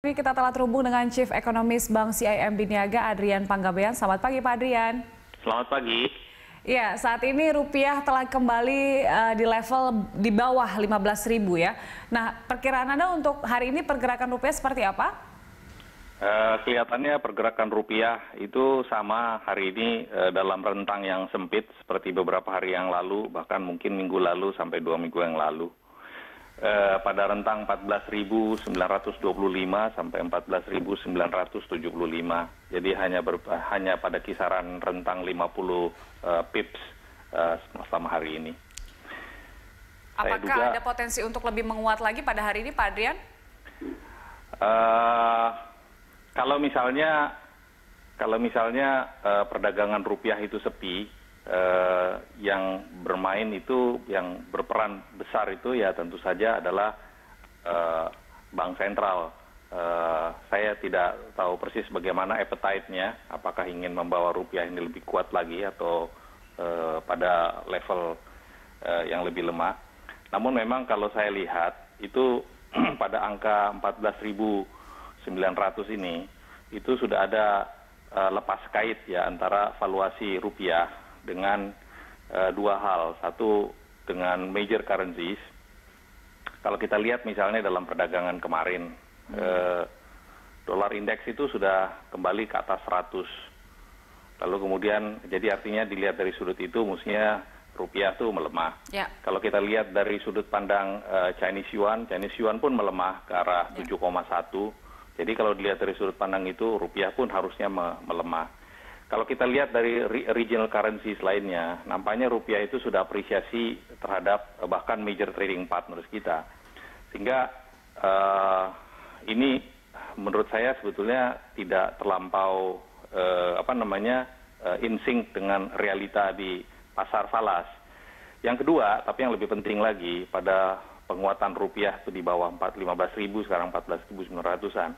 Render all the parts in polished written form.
Ini kita telah terhubung dengan Chief Economist Bank CIMB Niaga, Adrian Panggabean. Selamat pagi, Pak Adrian. Selamat pagi. Ya, saat ini rupiah telah kembali di level di bawah 15.000 ya. Nah, perkiraan Anda untuk hari ini pergerakan rupiah seperti apa? Kelihatannya pergerakan rupiah itu sama hari ini dalam rentang yang sempit seperti beberapa hari yang lalu, bahkan mungkin minggu lalu sampai 2 minggu yang lalu. Pada rentang 14.925 sampai 14.975. Jadi hanya pada kisaran rentang 50 pips selama hari ini. Apakah ada potensi untuk lebih menguat lagi pada hari ini, Pak Adrian? Kalau misalnya perdagangan rupiah itu sepi, yang bermain itu, yang berperan besar itu ya tentu saja adalah bank sentral. Saya tidak tahu persis bagaimana appetite-nya, apakah ingin membawa rupiah ini lebih kuat lagi atau pada level yang lebih lemah. Namun memang kalau saya lihat itu pada angka 14.900 ini itu sudah ada lepas kait ya antara valuasi rupiah dengan dua hal. Satu dengan major currencies. Kalau kita lihat misalnya dalam perdagangan kemarin, dolar indeks itu sudah kembali ke atas 100. Lalu kemudian, jadi artinya dilihat dari sudut itu, mestinya rupiah itu melemah. Ya. Kalau kita lihat dari sudut pandang Chinese Yuan pun melemah ke arah 7,1. Jadi kalau dilihat dari sudut pandang itu, rupiah pun harusnya melemah. Kalau kita lihat dari regional currencies lainnya, nampaknya rupiah itu sudah apresiasi terhadap bahkan major trading partners kita. Sehingga ini menurut saya sebetulnya tidak terlampau in sync dengan realita di pasar falas. Yang kedua, tapi yang lebih penting lagi, pada penguatan rupiah itu di bawah 15.000, sekarang 14.900-an.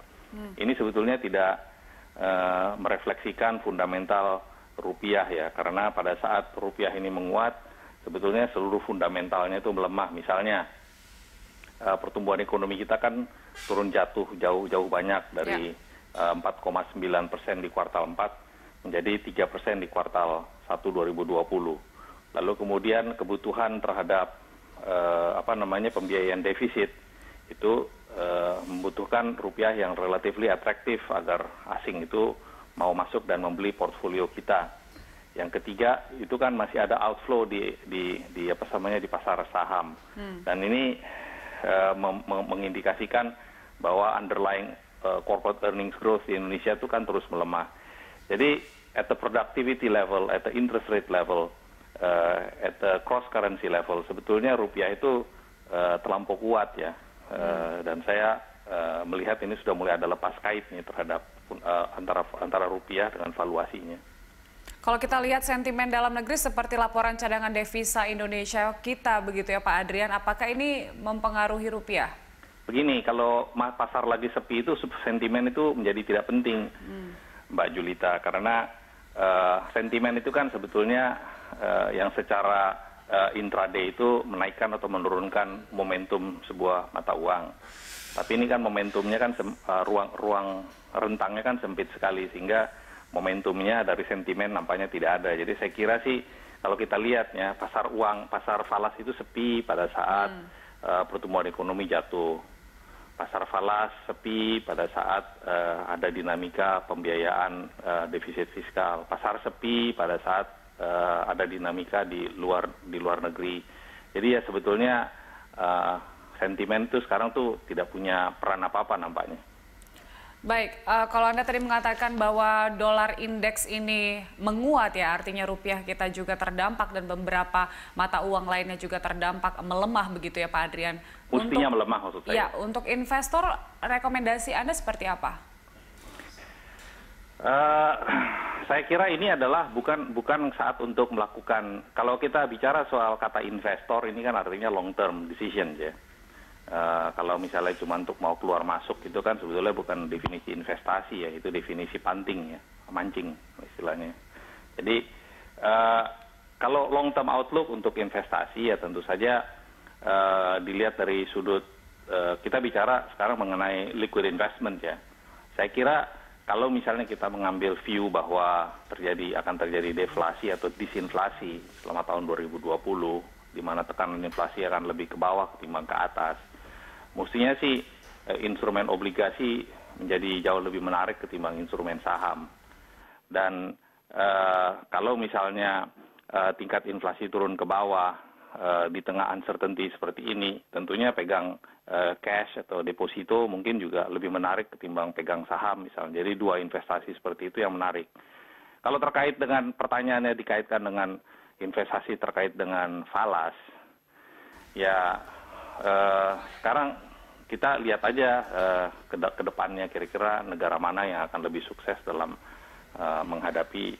Ini sebetulnya tidak merefleksikan fundamental rupiah ya, karena pada saat rupiah ini menguat, sebetulnya seluruh fundamentalnya itu melemah. Misalnya pertumbuhan ekonomi kita kan turun jauh banyak dari 4,9% di kuartal 4 menjadi 3% di kuartal 1 2020. Lalu kemudian kebutuhan terhadap pembiayaan defisit itu membutuhkan rupiah yang relatively atraktif agar asing itu mau masuk dan membeli portfolio kita. Yang ketiga itu kan masih ada outflow di pasar saham. Dan ini mengindikasikan bahwa underlying corporate earnings growth di Indonesia itu kan terus melemah. Jadi at the productivity level, at the interest rate level, at the cross currency level, sebetulnya rupiah itu terlampau kuat ya. Dan saya melihat ini sudah mulai ada lepas kait nih terhadap antara rupiah dengan valuasinya. Kalau kita lihat sentimen dalam negeri seperti laporan cadangan devisa Indonesia kita begitu ya Pak Adrian, apakah ini mempengaruhi rupiah? Begini, kalau pasar lagi sepi itu sentimen itu menjadi tidak penting, Mbak Julita, karena sentimen itu kan sebetulnya yang secara intraday itu menaikkan atau menurunkan momentum sebuah mata uang. Tapi ini kan momentumnya kan ruang rentangnya kan sempit sekali, sehingga momentumnya dari sentimen nampaknya tidak ada. Jadi saya kira sih kalau kita lihat ya, pasar falas itu sepi pada saat pertumbuhan ekonomi jatuh. Pasar falas sepi pada saat ada dinamika pembiayaan defisit fiskal. Pasar sepi pada saat ada dinamika di luar negeri. Jadi ya sebetulnya sentimen itu sekarang tuh tidak punya peran apa-apa nampaknya. Baik, kalau Anda tadi mengatakan bahwa dolar indeks ini menguat ya, artinya rupiah kita juga terdampak dan beberapa mata uang lainnya juga terdampak melemah begitu ya Pak Adrian. Mestinya melemah maksud saya. Ya, untuk investor rekomendasi Anda seperti apa? Saya kira ini adalah bukan saat untuk melakukan, kalau kita bicara soal kata investor ini kan artinya long term decision ya. Kalau misalnya cuma untuk mau keluar masuk itu kan sebetulnya bukan definisi investasi ya, itu definisi punting ya, mancing istilahnya. Jadi kalau long term outlook untuk investasi ya tentu saja dilihat dari sudut kita bicara sekarang mengenai liquid investment ya. Saya kira kalau misalnya kita mengambil view bahwa akan terjadi deflasi atau disinflasi selama tahun 2020, di mana tekanan inflasi akan lebih ke bawah ketimbang ke atas, mestinya sih instrumen obligasi menjadi jauh lebih menarik ketimbang instrumen saham. Dan kalau misalnya tingkat inflasi turun ke bawah di tengah uncertainty seperti ini, tentunya pegang cash atau deposito mungkin juga lebih menarik ketimbang pegang saham misalnya. Jadi dua investasi seperti itu yang menarik. Kalau terkait dengan pertanyaannya dikaitkan dengan investasi terkait dengan falas, ya sekarang kita lihat aja ke depannya kira-kira negara mana yang akan lebih sukses dalam menghadapi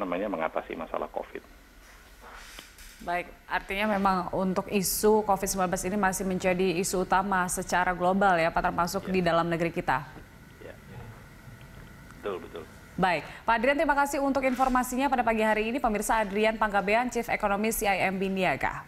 mengatasi masalah COVID. Baik, artinya memang untuk isu COVID-19 ini masih menjadi isu utama secara global ya Pak, termasuk di dalam negeri kita. Ya. Betul, betul. Baik, Pak Adrian terima kasih untuk informasinya pada pagi hari ini. Pemirsa, Adrian Panggabean, Chief Economist CIMB Niaga.